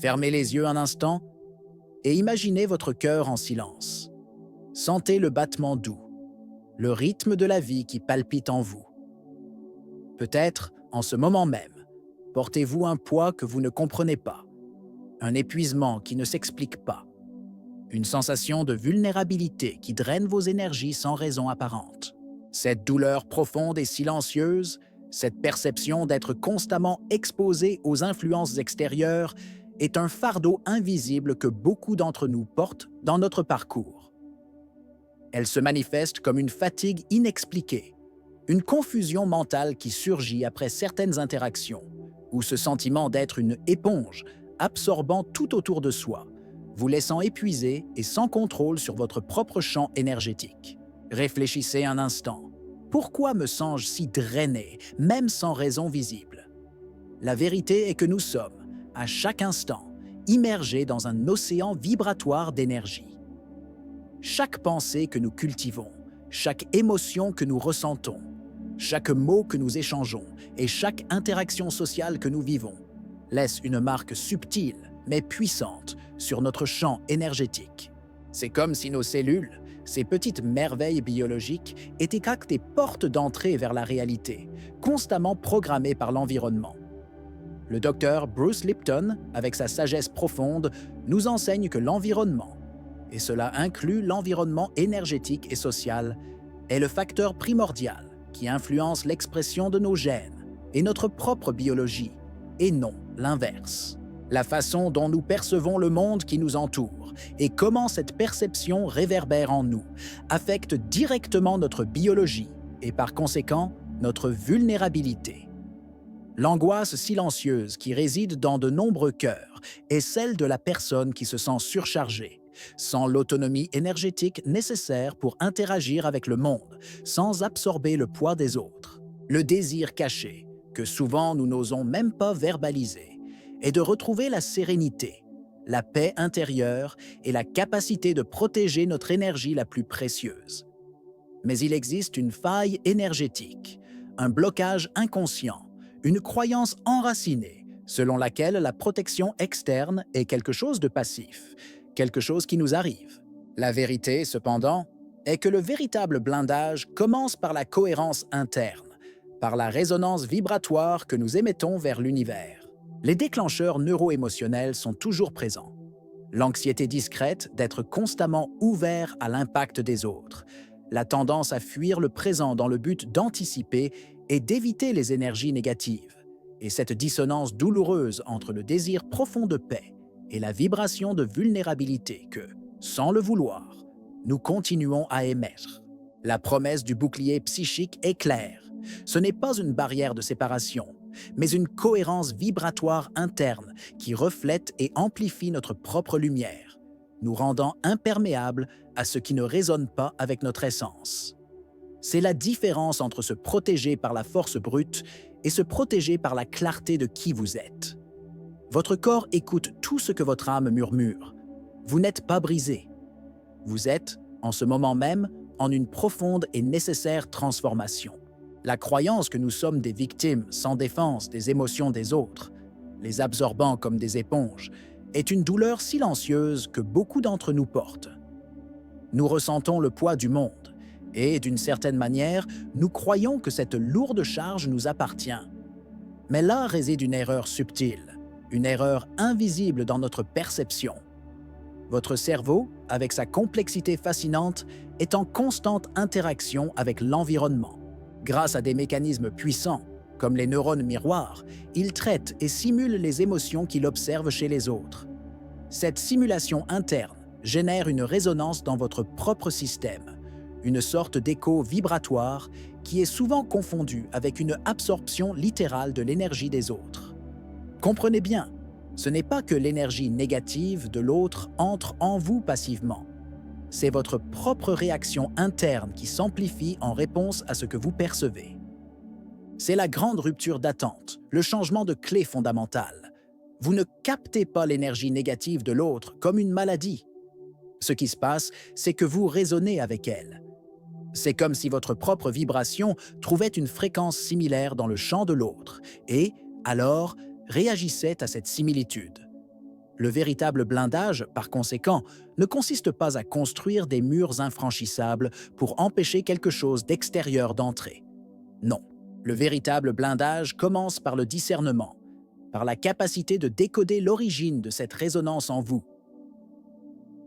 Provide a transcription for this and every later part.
Fermez les yeux un instant et imaginez votre cœur en silence. Sentez le battement doux, le rythme de la vie qui palpite en vous. Peut-être, en ce moment même, portez-vous un poids que vous ne comprenez pas, un épuisement qui ne s'explique pas, une sensation de vulnérabilité qui draine vos énergies sans raison apparente. Cette douleur profonde et silencieuse, cette perception d'être constamment exposé aux influences extérieures, est un fardeau invisible que beaucoup d'entre nous portent dans notre parcours. Elle se manifeste comme une fatigue inexpliquée, une confusion mentale qui surgit après certaines interactions, ou ce sentiment d'être une éponge absorbant tout autour de soi, vous laissant épuisé et sans contrôle sur votre propre champ énergétique. Réfléchissez un instant. Pourquoi me sens-je si drainé, même sans raison visible? La vérité est que nous sommes, à chaque instant, immergés dans un océan vibratoire d'énergie. Chaque pensée que nous cultivons, chaque émotion que nous ressentons, chaque mot que nous échangeons et chaque interaction sociale que nous vivons laisse une marque subtile mais puissante sur notre champ énergétique. C'est comme si nos cellules, ces petites merveilles biologiques, étaient comme des portes d'entrée vers la réalité, constamment programmées par l'environnement. Le docteur Bruce Lipton, avec sa sagesse profonde, nous enseigne que l'environnement, et cela inclut l'environnement énergétique et social, est le facteur primordial qui influence l'expression de nos gènes et notre propre biologie, et non l'inverse. La façon dont nous percevons le monde qui nous entoure et comment cette perception réverbère en nous affecte directement notre biologie et par conséquent notre vulnérabilité. L'angoisse silencieuse qui réside dans de nombreux cœurs est celle de la personne qui se sent surchargée, sans l'autonomie énergétique nécessaire pour interagir avec le monde, sans absorber le poids des autres. Le désir caché, que souvent nous n'osons même pas verbaliser, est de retrouver la sérénité, la paix intérieure et la capacité de protéger notre énergie la plus précieuse. Mais il existe une faille énergétique, un blocage inconscient, une croyance enracinée selon laquelle la protection externe est quelque chose de passif, quelque chose qui nous arrive. La vérité, cependant, est que le véritable blindage commence par la cohérence interne, par la résonance vibratoire que nous émettons vers l'univers. Les déclencheurs neuro-émotionnels sont toujours présents. L'anxiété discrète d'être constamment ouvert à l'impact des autres, la tendance à fuir le présent dans le but d'anticiper et d'éviter les énergies négatives, et cette dissonance douloureuse entre le désir profond de paix et la vibration de vulnérabilité que, sans le vouloir, nous continuons à émettre. La promesse du bouclier psychique est claire. Ce n'est pas une barrière de séparation, mais une cohérence vibratoire interne qui reflète et amplifie notre propre lumière, nous rendant imperméables à ce qui ne résonne pas avec notre essence. C'est la différence entre se protéger par la force brute et se protéger par la clarté de qui vous êtes. Votre corps écoute tout ce que votre âme murmure. Vous n'êtes pas brisé. Vous êtes, en ce moment même, en une profonde et nécessaire transformation. La croyance que nous sommes des victimes sans défense des émotions des autres, les absorbant comme des éponges, est une douleur silencieuse que beaucoup d'entre nous portent. Nous ressentons le poids du monde et, d'une certaine manière, nous croyons que cette lourde charge nous appartient. Mais là réside une erreur subtile, une erreur invisible dans notre perception. Votre cerveau, avec sa complexité fascinante, est en constante interaction avec l'environnement. Grâce à des mécanismes puissants, comme les neurones miroirs, il traite et simule les émotions qu'il observe chez les autres. Cette simulation interne génère une résonance dans votre propre système, une sorte d'écho vibratoire qui est souvent confondu avec une absorption littérale de l'énergie des autres. Comprenez bien, ce n'est pas que l'énergie négative de l'autre entre en vous passivement. C'est votre propre réaction interne qui s'amplifie en réponse à ce que vous percevez. C'est la grande rupture d'attente, le changement de clé fondamentale. Vous ne captez pas l'énergie négative de l'autre comme une maladie. Ce qui se passe, c'est que vous résonnez avec elle. C'est comme si votre propre vibration trouvait une fréquence similaire dans le champ de l'autre et, alors, réagissait à cette similitude. Le véritable blindage, par conséquent, ne consiste pas à construire des murs infranchissables pour empêcher quelque chose d'extérieur d'entrer. Non, le véritable blindage commence par le discernement, par la capacité de décoder l'origine de cette résonance en vous.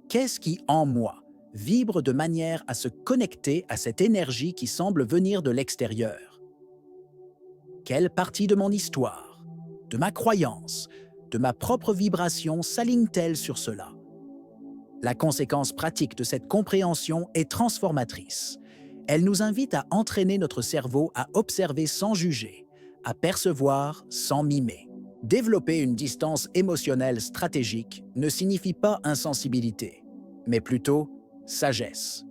Qu'est-ce qui, en moi, vibre de manière à se connecter à cette énergie qui semble venir de l'extérieur? Quelle partie de mon histoire, de ma croyance, de ma propre vibration s'aligne-t-elle sur cela? La conséquence pratique de cette compréhension est transformatrice. Elle nous invite à entraîner notre cerveau à observer sans juger, à percevoir sans mimer. Développer une distance émotionnelle stratégique ne signifie pas insensibilité, mais plutôt sagesse.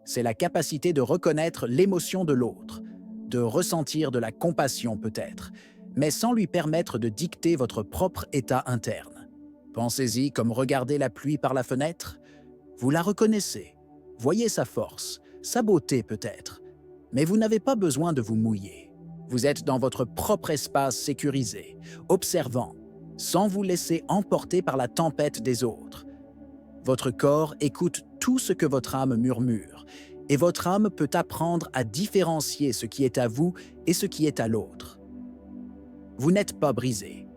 C'est la capacité de reconnaître l'émotion de l'autre, de ressentir de la compassion peut-être, mais sans lui permettre de dicter votre propre état interne. Pensez-y comme regarder la pluie par la fenêtre. Vous la reconnaissez, voyez sa force, sa beauté peut-être, mais vous n'avez pas besoin de vous mouiller. Vous êtes dans votre propre espace sécurisé, observant, sans vous laisser emporter par la tempête des autres. Votre corps écoute tout ce que votre âme murmure, et votre âme peut apprendre à différencier ce qui est à vous et ce qui est à l'autre. Vous n'êtes pas brisé.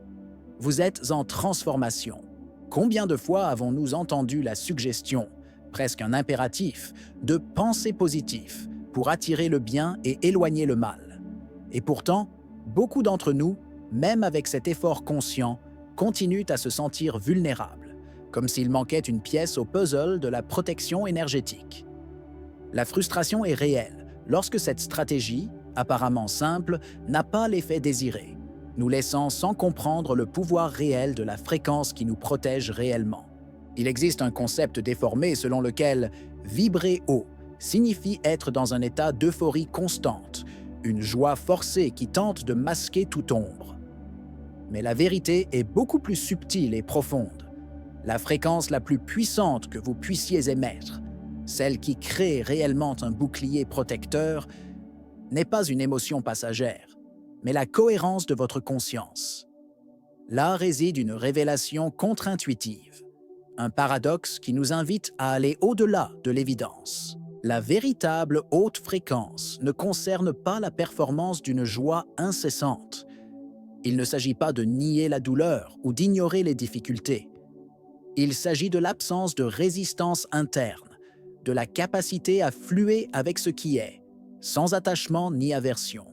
Vous êtes en transformation. Combien de fois avons-nous entendu la suggestion, presque un impératif, de penser positif pour attirer le bien et éloigner le mal? Et pourtant, beaucoup d'entre nous, même avec cet effort conscient, continuent à se sentir vulnérables, comme s'il manquait une pièce au puzzle de la protection énergétique. La frustration est réelle lorsque cette stratégie, apparemment simple, n'a pas l'effet désiré, nous laissant sans comprendre le pouvoir réel de la fréquence qui nous protège réellement. Il existe un concept déformé selon lequel vibrer haut signifie être dans un état d'euphorie constante, une joie forcée qui tente de masquer toute ombre. Mais la vérité est beaucoup plus subtile et profonde. La fréquence la plus puissante que vous puissiez émettre, celle qui crée réellement un bouclier protecteur, n'est pas une émotion passagère, mais la cohérence de votre conscience. Là réside une révélation contre-intuitive, un paradoxe qui nous invite à aller au-delà de l'évidence. La véritable haute fréquence ne concerne pas la performance d'une joie incessante. Il ne s'agit pas de nier la douleur ou d'ignorer les difficultés. Il s'agit de l'absence de résistance interne, de la capacité à fluer avec ce qui est, sans attachement ni aversion.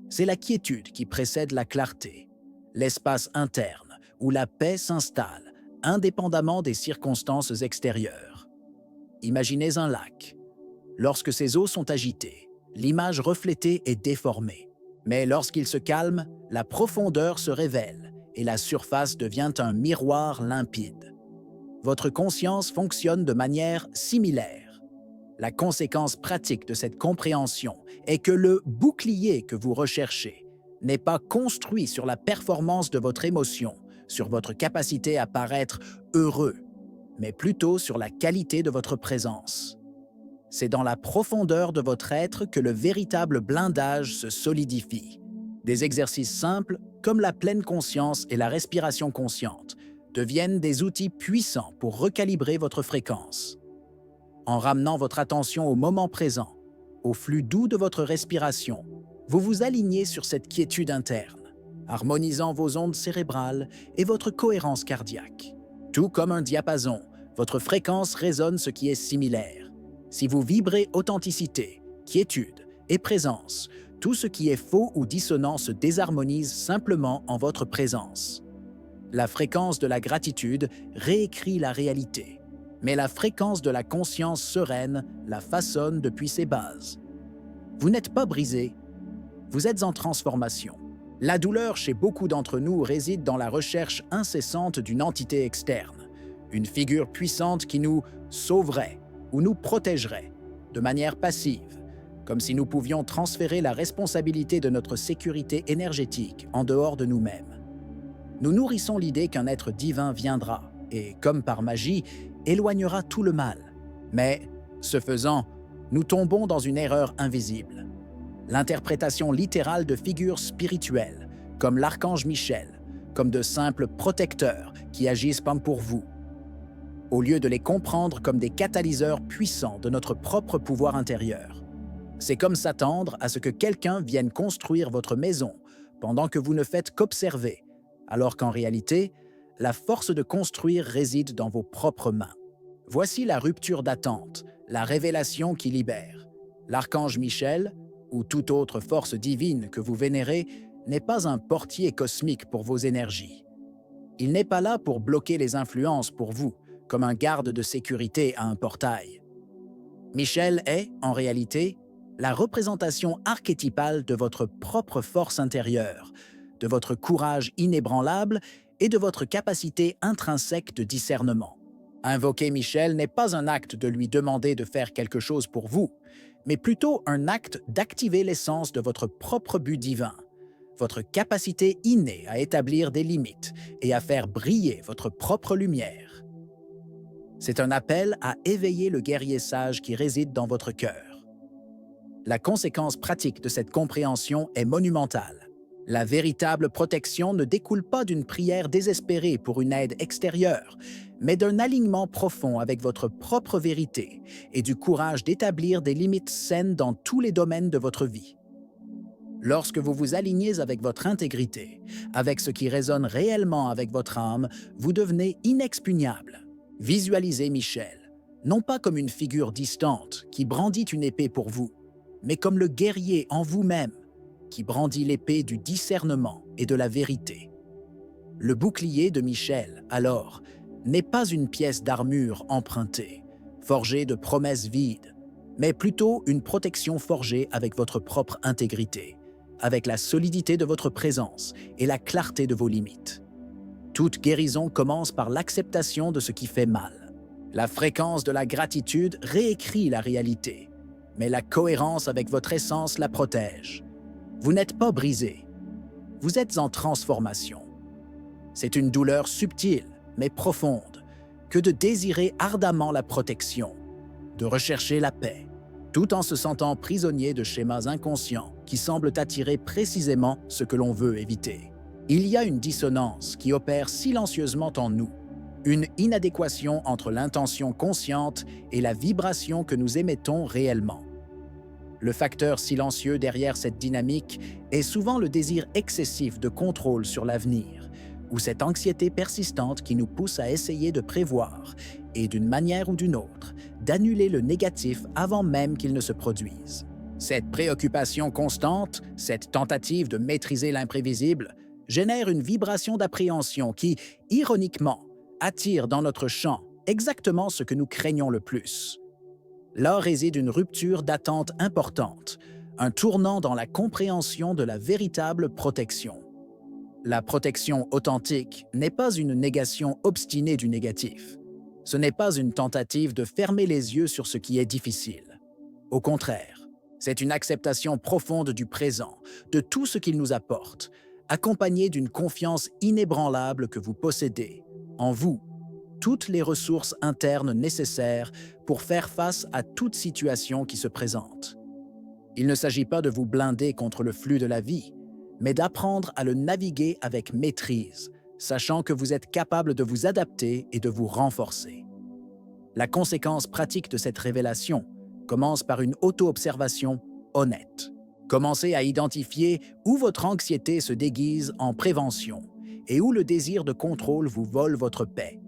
C'est la quiétude qui précède la clarté, l'espace interne où la paix s'installe, indépendamment des circonstances extérieures. Imaginez un lac. Lorsque ses eaux sont agitées, l'image reflétée est déformée. Mais lorsqu'il se calme, la profondeur se révèle et la surface devient un miroir limpide. Votre conscience fonctionne de manière similaire. La conséquence pratique de cette compréhension est que le bouclier que vous recherchez n'est pas construit sur la performance de votre émotion, sur votre capacité à paraître heureux, mais plutôt sur la qualité de votre présence. C'est dans la profondeur de votre être que le véritable blindage se solidifie. Des exercices simples, comme la pleine conscience et la respiration consciente, deviennent des outils puissants pour recalibrer votre fréquence. En ramenant votre attention au moment présent, au flux doux de votre respiration, vous vous alignez sur cette quiétude interne, harmonisant vos ondes cérébrales et votre cohérence cardiaque. Tout comme un diapason, votre fréquence résonne ce qui est similaire. Si vous vibrez authenticité, quiétude et présence, tout ce qui est faux ou dissonant se désharmonise simplement en votre présence. La fréquence de la gratitude réécrit la réalité, mais la fréquence de la conscience sereine la façonne depuis ses bases. Vous n'êtes pas brisé, vous êtes en transformation. La douleur chez beaucoup d'entre nous réside dans la recherche incessante d'une entité externe, une figure puissante qui nous sauverait ou nous protégerait de manière passive, comme si nous pouvions transférer la responsabilité de notre sécurité énergétique en dehors de nous-mêmes. Nous nourrissons l'idée qu'un être divin viendra et, comme par magie, éloignera tout le mal. Mais, ce faisant, nous tombons dans une erreur invisible. L'interprétation littérale de figures spirituelles, comme l'archange Michel, comme de simples protecteurs qui agissent comme pour vous, au lieu de les comprendre comme des catalyseurs puissants de notre propre pouvoir intérieur. C'est comme s'attendre à ce que quelqu'un vienne construire votre maison pendant que vous ne faites qu'observer, alors qu'en réalité, la force de construire réside dans vos propres mains. Voici la rupture d'attente, la révélation qui libère. L'archange Michel, ou toute autre force divine que vous vénérez, n'est pas un portier cosmique pour vos énergies. Il n'est pas là pour bloquer les influences pour vous, comme un garde de sécurité à un portail. Michel est, en réalité, la représentation archétypale de votre propre force intérieure, de votre courage inébranlable et de votre capacité intrinsèque de discernement. Invoquer Michel n'est pas un acte de lui demander de faire quelque chose pour vous, mais plutôt un acte d'activer l'essence de votre propre but divin, votre capacité innée à établir des limites et à faire briller votre propre lumière. C'est un appel à éveiller le guerrier sage qui réside dans votre cœur. La conséquence pratique de cette compréhension est monumentale. La véritable protection ne découle pas d'une prière désespérée pour une aide extérieure, mais d'un alignement profond avec votre propre vérité et du courage d'établir des limites saines dans tous les domaines de votre vie. Lorsque vous vous alignez avec votre intégrité, avec ce qui résonne réellement avec votre âme, vous devenez inexpugnable. Visualisez Michel, non pas comme une figure distante qui brandit une épée pour vous, mais comme le guerrier en vous-même qui brandit l'épée du discernement et de la vérité. Le bouclier de Michel, alors, n'est pas une pièce d'armure empruntée, forgée de promesses vides, mais plutôt une protection forgée avec votre propre intégrité, avec la solidité de votre présence et la clarté de vos limites. Toute guérison commence par l'acceptation de ce qui fait mal. La fréquence de la gratitude réécrit la réalité, mais la cohérence avec votre essence la protège. Vous n'êtes pas brisé, vous êtes en transformation. C'est une douleur subtile, mais profonde, que de désirer ardemment la protection, de rechercher la paix, tout en se sentant prisonnier de schémas inconscients qui semblent attirer précisément ce que l'on veut éviter. Il y a une dissonance qui opère silencieusement en nous, une inadéquation entre l'intention consciente et la vibration que nous émettons réellement. Le facteur silencieux derrière cette dynamique est souvent le désir excessif de contrôle sur l'avenir, ou cette anxiété persistante qui nous pousse à essayer de prévoir, et d'une manière ou d'une autre, d'annuler le négatif avant même qu'il ne se produise. Cette préoccupation constante, cette tentative de maîtriser l'imprévisible, génère une vibration d'appréhension qui, ironiquement, attire dans notre champ exactement ce que nous craignons le plus. Là réside une rupture d'attente importante, un tournant dans la compréhension de la véritable protection. La protection authentique n'est pas une négation obstinée du négatif. Ce n'est pas une tentative de fermer les yeux sur ce qui est difficile. Au contraire, c'est une acceptation profonde du présent, de tout ce qu'il nous apporte, accompagnée d'une confiance inébranlable que vous possédez, en vous, toutes les ressources internes nécessaires pour faire face à toute situation qui se présente. Il ne s'agit pas de vous blinder contre le flux de la vie, mais d'apprendre à le naviguer avec maîtrise, sachant que vous êtes capable de vous adapter et de vous renforcer. La conséquence pratique de cette révélation commence par une auto-observation honnête. Commencez à identifier où votre anxiété se déguise en prévention et où le désir de contrôle vous vole votre paix.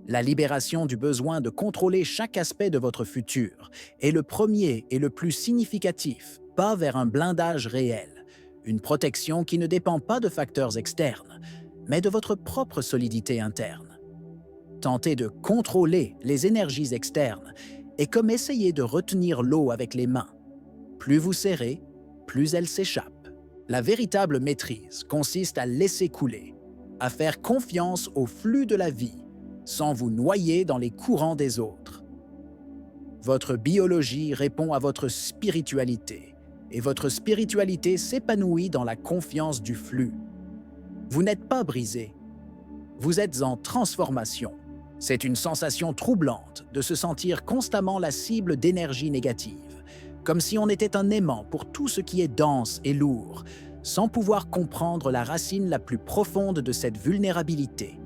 La libération du besoin de contrôler chaque aspect de votre futur est le premier et le plus significatif pas vers un blindage réel, une protection qui ne dépend pas de facteurs externes, mais de votre propre solidité interne. Tenter de contrôler les énergies externes est comme essayer de retenir l'eau avec les mains. Plus vous serrez, plus elle s'échappe. La véritable maîtrise consiste à laisser couler, à faire confiance au flux de la vie, sans vous noyer dans les courants des autres. Votre biologie répond à votre spiritualité, et votre spiritualité s'épanouit dans la confiance du flux. Vous n'êtes pas brisé, vous êtes en transformation. C'est une sensation troublante de se sentir constamment la cible d'énergie négative, comme si on était un aimant pour tout ce qui est dense et lourd, sans pouvoir comprendre la racine la plus profonde de cette vulnérabilité.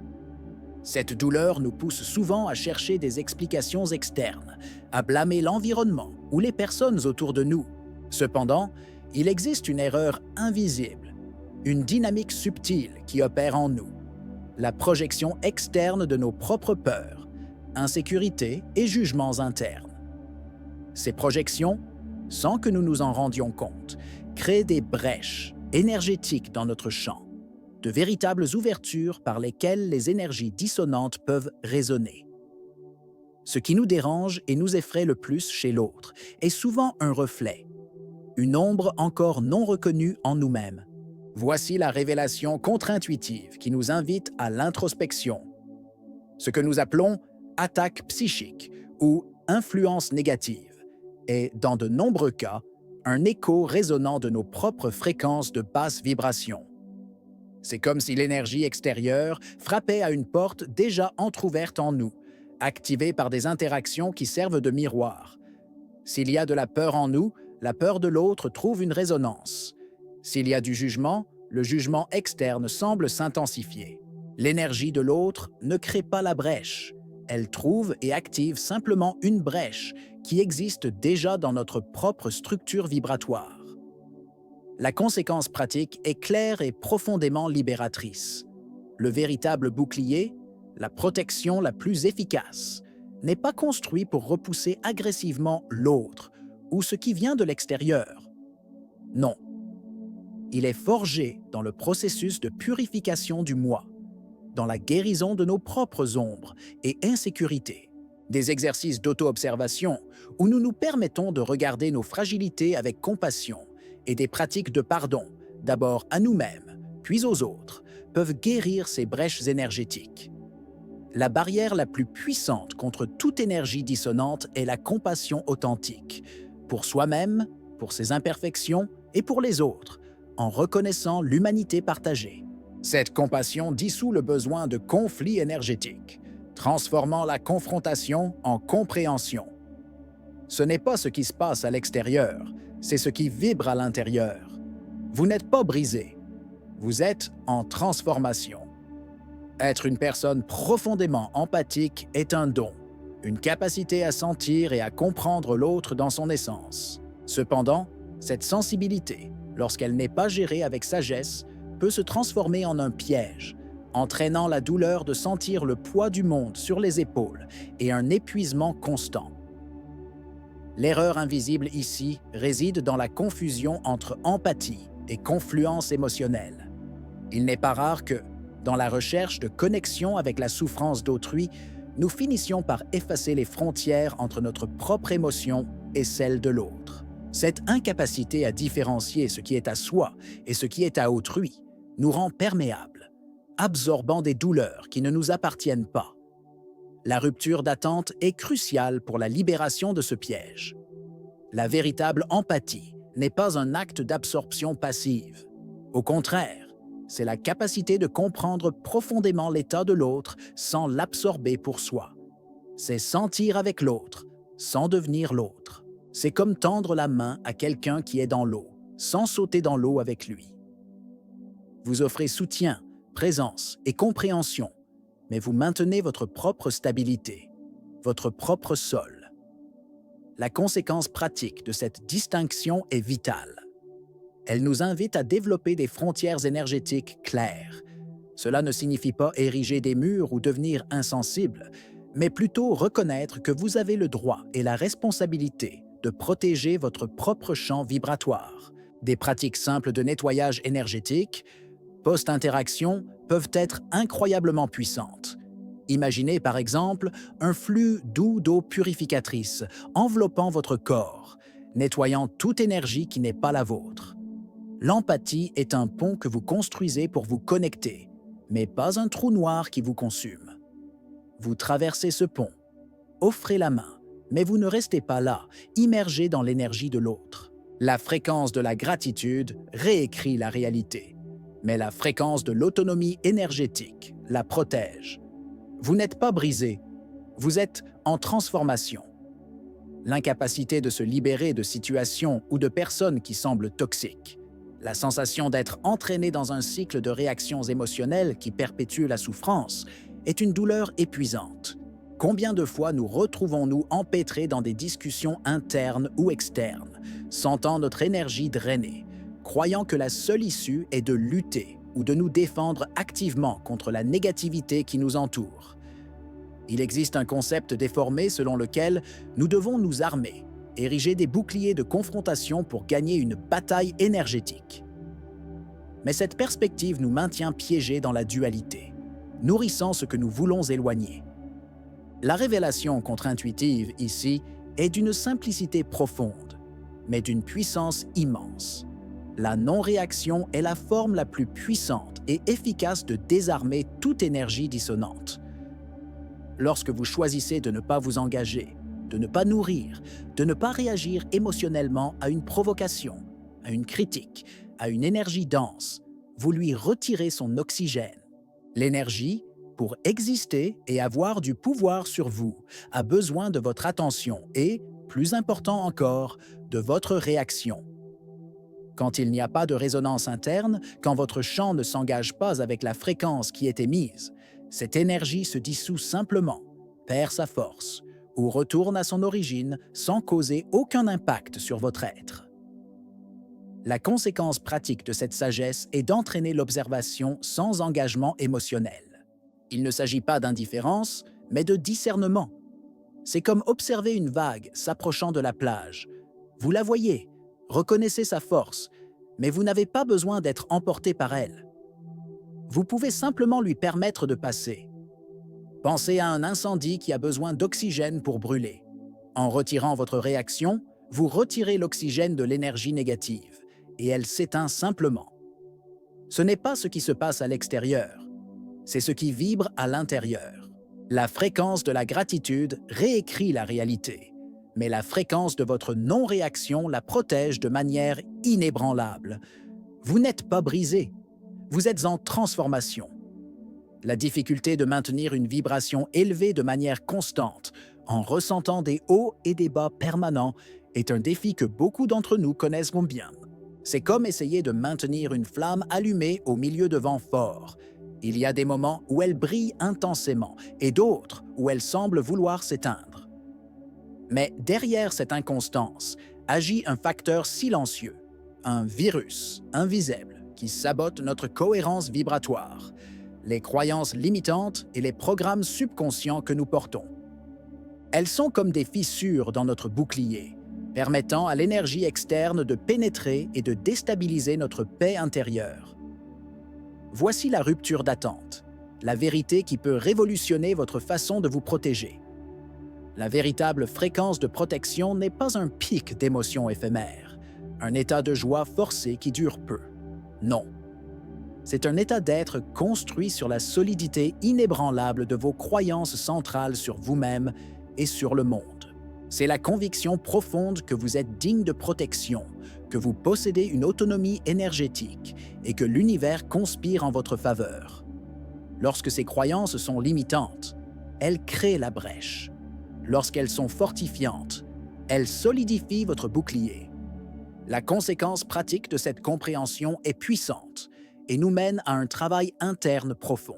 Cette douleur nous pousse souvent à chercher des explications externes, à blâmer l'environnement ou les personnes autour de nous. Cependant, il existe une erreur invisible, une dynamique subtile qui opère en nous, la projection externe de nos propres peurs, insécurités et jugements internes. Ces projections, sans que nous nous en rendions compte, créent des brèches énergétiques dans notre champ, de véritables ouvertures par lesquelles les énergies dissonantes peuvent résonner. Ce qui nous dérange et nous effraie le plus chez l'autre est souvent un reflet, une ombre encore non reconnue en nous-mêmes. Voici la révélation contre-intuitive qui nous invite à l'introspection. Ce que nous appelons attaque psychique ou influence négative est, dans de nombreux cas, un écho résonnant de nos propres fréquences de basse vibration. C'est comme si l'énergie extérieure frappait à une porte déjà entr'ouverte en nous, activée par des interactions qui servent de miroir. S'il y a de la peur en nous, la peur de l'autre trouve une résonance. S'il y a du jugement, le jugement externe semble s'intensifier. L'énergie de l'autre ne crée pas la brèche. Elle trouve et active simplement une brèche qui existe déjà dans notre propre structure vibratoire. La conséquence pratique est claire et profondément libératrice. Le véritable bouclier, la protection la plus efficace, n'est pas construit pour repousser agressivement l'autre ou ce qui vient de l'extérieur. Non. Il est forgé dans le processus de purification du moi, dans la guérison de nos propres ombres et insécurités, des exercices d'auto-observation où nous nous permettons de regarder nos fragilités avec compassion et des pratiques de pardon, d'abord à nous-mêmes, puis aux autres, peuvent guérir ces brèches énergétiques. La barrière la plus puissante contre toute énergie dissonante est la compassion authentique, pour soi-même, pour ses imperfections et pour les autres, en reconnaissant l'humanité partagée. Cette compassion dissout le besoin de conflit énergétique, transformant la confrontation en compréhension. Ce n'est pas ce qui se passe à l'extérieur, c'est ce qui vibre à l'intérieur. Vous n'êtes pas brisé, vous êtes en transformation. Être une personne profondément empathique est un don, une capacité à sentir et à comprendre l'autre dans son essence. Cependant, cette sensibilité, lorsqu'elle n'est pas gérée avec sagesse, peut se transformer en un piège, entraînant la douleur de sentir le poids du monde sur les épaules et un épuisement constant. L'erreur invisible ici réside dans la confusion entre empathie et confluence émotionnelle. Il n'est pas rare que, dans la recherche de connexion avec la souffrance d'autrui, nous finissions par effacer les frontières entre notre propre émotion et celle de l'autre. Cette incapacité à différencier ce qui est à soi et ce qui est à autrui nous rend perméables, absorbant des douleurs qui ne nous appartiennent pas. La rupture d'attente est cruciale pour la libération de ce piège. La véritable empathie n'est pas un acte d'absorption passive. Au contraire, c'est la capacité de comprendre profondément l'état de l'autre sans l'absorber pour soi. C'est sentir avec l'autre, sans devenir l'autre. C'est comme tendre la main à quelqu'un qui est dans l'eau, sans sauter dans l'eau avec lui. Vous offrez soutien, présence et compréhension, mais vous maintenez votre propre stabilité, votre propre sol. La conséquence pratique de cette distinction est vitale. Elle nous invite à développer des frontières énergétiques claires. Cela ne signifie pas ériger des murs ou devenir insensible, mais plutôt reconnaître que vous avez le droit et la responsabilité de protéger votre propre champ vibratoire. Des pratiques simples de nettoyage énergétique, post-interaction, peuvent être incroyablement puissantes. Imaginez par exemple un flux doux d'eau purificatrice enveloppant votre corps, nettoyant toute énergie qui n'est pas la vôtre. L'empathie est un pont que vous construisez pour vous connecter, mais pas un trou noir qui vous consume. Vous traversez ce pont, offrez la main, mais vous ne restez pas là, immergé dans l'énergie de l'autre. La fréquence de la gratitude réécrit la réalité, mais la fréquence de l'autonomie énergétique la protège. Vous n'êtes pas brisé, vous êtes en transformation. L'incapacité de se libérer de situations ou de personnes qui semblent toxiques La sensation d'être entraîné dans un cycle de réactions émotionnelles qui perpétue la souffrance est une douleur épuisante. Combien de fois nous retrouvons-nous empêtrés dans des discussions internes ou externes, sentant notre énergie drainée, croyant que la seule issue est de lutter ou de nous défendre activement contre la négativité qui nous entoure. Il existe un concept déformé selon lequel nous devons nous armer, ériger des boucliers de confrontation pour gagner une bataille énergétique. Mais cette perspective nous maintient piégés dans la dualité, nourrissant ce que nous voulons éloigner. La révélation contre-intuitive ici est d'une simplicité profonde, mais d'une puissance immense. La non-réaction est la forme la plus puissante et efficace de désarmer toute énergie dissonante. Lorsque vous choisissez de ne pas vous engager, de ne pas nourrir, de ne pas réagir émotionnellement à une provocation, à une critique, à une énergie dense, vous lui retirez son oxygène. L'énergie, pour exister et avoir du pouvoir sur vous, a besoin de votre attention et, plus important encore, de votre réaction. Quand il n'y a pas de résonance interne, quand votre champ ne s'engage pas avec la fréquence qui est émise, cette énergie se dissout simplement, perd sa force, ou retourne à son origine sans causer aucun impact sur votre être. La conséquence pratique de cette sagesse est d'entraîner l'observation sans engagement émotionnel. Il ne s'agit pas d'indifférence, mais de discernement. C'est comme observer une vague s'approchant de la plage. Vous la voyez, reconnaissez sa force, mais vous n'avez pas besoin d'être emporté par elle. Vous pouvez simplement lui permettre de passer. Pensez à un incendie qui a besoin d'oxygène pour brûler. En retirant votre réaction, vous retirez l'oxygène de l'énergie négative, et elle s'éteint simplement. Ce n'est pas ce qui se passe à l'extérieur, c'est ce qui vibre à l'intérieur. La fréquence de la gratitude réécrit la réalité, mais la fréquence de votre non-réaction la protège de manière inébranlable. Vous n'êtes pas brisé, vous êtes en transformation. La difficulté de maintenir une vibration élevée de manière constante, en ressentant des hauts et des bas permanents, est un défi que beaucoup d'entre nous connaissent bien. C'est comme essayer de maintenir une flamme allumée au milieu de vents forts. Il y a des moments où elle brille intensément et d'autres où elle semble vouloir s'éteindre. Mais derrière cette inconstance agit un facteur silencieux, un virus invisible qui sabote notre cohérence vibratoire, les croyances limitantes et les programmes subconscients que nous portons. Elles sont comme des fissures dans notre bouclier, permettant à l'énergie externe de pénétrer et de déstabiliser notre paix intérieure. Voici la rupture d'attente, la vérité qui peut révolutionner votre façon de vous protéger. La véritable fréquence de protection n'est pas un pic d'émotions éphémères, un état de joie forcé qui dure peu. Non. C'est un état d'être construit sur la solidité inébranlable de vos croyances centrales sur vous-même et sur le monde. C'est la conviction profonde que vous êtes digne de protection, que vous possédez une autonomie énergétique et que l'univers conspire en votre faveur. Lorsque ces croyances sont limitantes, elles créent la brèche. Lorsqu'elles sont fortifiantes, elles solidifient votre bouclier. La conséquence pratique de cette compréhension est puissante et nous mène à un travail interne profond.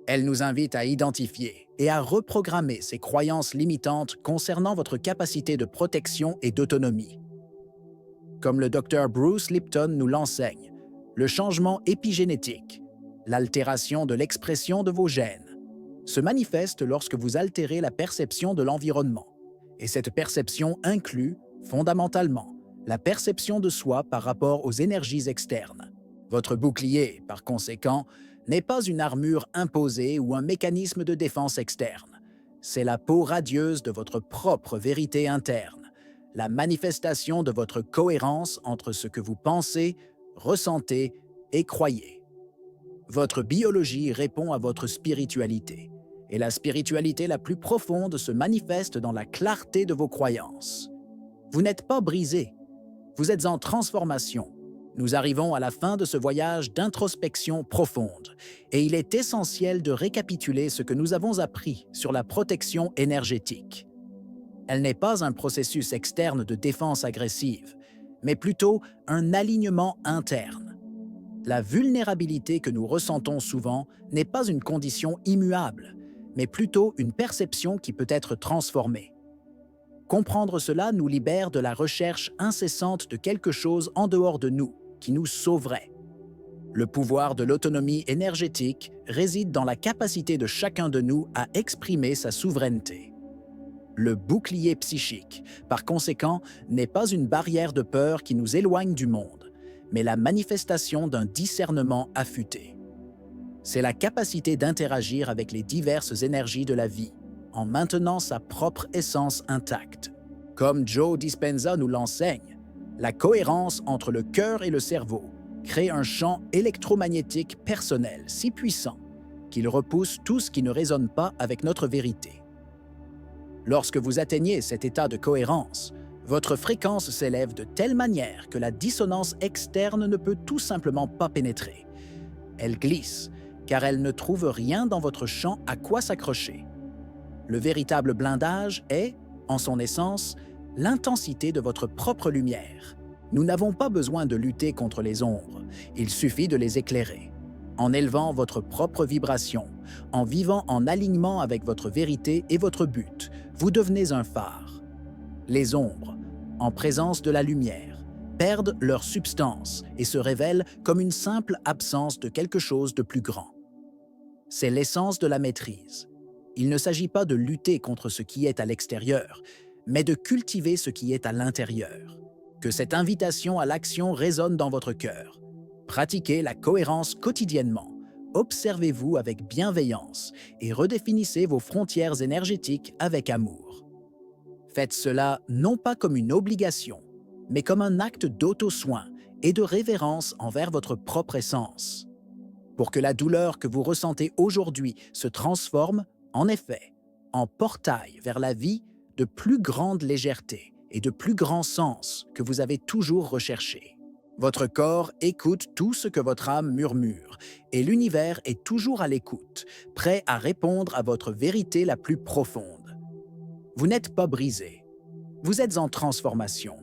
Elle nous invite à identifier et à reprogrammer ces croyances limitantes concernant votre capacité de protection et d'autonomie. Comme le Dr Bruce Lipton nous l'enseigne, le changement épigénétique, l'altération de l'expression de vos gènes, se manifeste lorsque vous altérez la perception de l'environnement. Et cette perception inclut, fondamentalement, la perception de soi par rapport aux énergies externes. Votre bouclier, par conséquent, n'est pas une armure imposée ou un mécanisme de défense externe. C'est la peau radieuse de votre propre vérité interne, la manifestation de votre cohérence entre ce que vous pensez, ressentez et croyez. Votre biologie répond à votre spiritualité, et la spiritualité la plus profonde se manifeste dans la clarté de vos croyances. Vous n'êtes pas brisé, vous êtes en transformation. Nous arrivons à la fin de ce voyage d'introspection profonde, et il est essentiel de récapituler ce que nous avons appris sur la protection énergétique. Elle n'est pas un processus externe de défense agressive, mais plutôt un alignement interne. La vulnérabilité que nous ressentons souvent n'est pas une condition immuable, mais plutôt une perception qui peut être transformée. Comprendre cela nous libère de la recherche incessante de quelque chose en dehors de nous, qui nous sauverait. Le pouvoir de l'autonomie énergétique réside dans la capacité de chacun de nous à exprimer sa souveraineté. Le bouclier psychique, par conséquent, n'est pas une barrière de peur qui nous éloigne du monde, mais la manifestation d'un discernement affûté. C'est la capacité d'interagir avec les diverses énergies de la vie, en maintenant sa propre essence intacte. Comme Joe Dispenza nous l'enseigne, la cohérence entre le cœur et le cerveau crée un champ électromagnétique personnel si puissant qu'il repousse tout ce qui ne résonne pas avec notre vérité. Lorsque vous atteignez cet état de cohérence, votre fréquence s'élève de telle manière que la dissonance externe ne peut tout simplement pas pénétrer. Elle glisse, car elle ne trouve rien dans votre champ à quoi s'accrocher. Le véritable blindage est, en son essence, l'intensité de votre propre lumière. Nous n'avons pas besoin de lutter contre les ombres, il suffit de les éclairer. En élevant votre propre vibration, en vivant en alignement avec votre vérité et votre but, vous devenez un phare. Les ombres, en présence de la lumière, perdent leur substance et se révèlent comme une simple absence de quelque chose de plus grand. C'est l'essence de la maîtrise. Il ne s'agit pas de lutter contre ce qui est à l'extérieur, mais de cultiver ce qui est à l'intérieur. Que cette invitation à l'action résonne dans votre cœur. Pratiquez la cohérence quotidiennement. Observez-vous avec bienveillance et redéfinissez vos frontières énergétiques avec amour. Faites cela non pas comme une obligation, mais comme un acte d'auto-soin et de révérence envers votre propre essence. Pour que la douleur que vous ressentez aujourd'hui se transforme, en effet, en portail vers la vie de plus grande légèreté et de plus grand sens que vous avez toujours recherché. Votre corps écoute tout ce que votre âme murmure, et l'univers est toujours à l'écoute, prêt à répondre à votre vérité la plus profonde. Vous n'êtes pas brisé, vous êtes en transformation.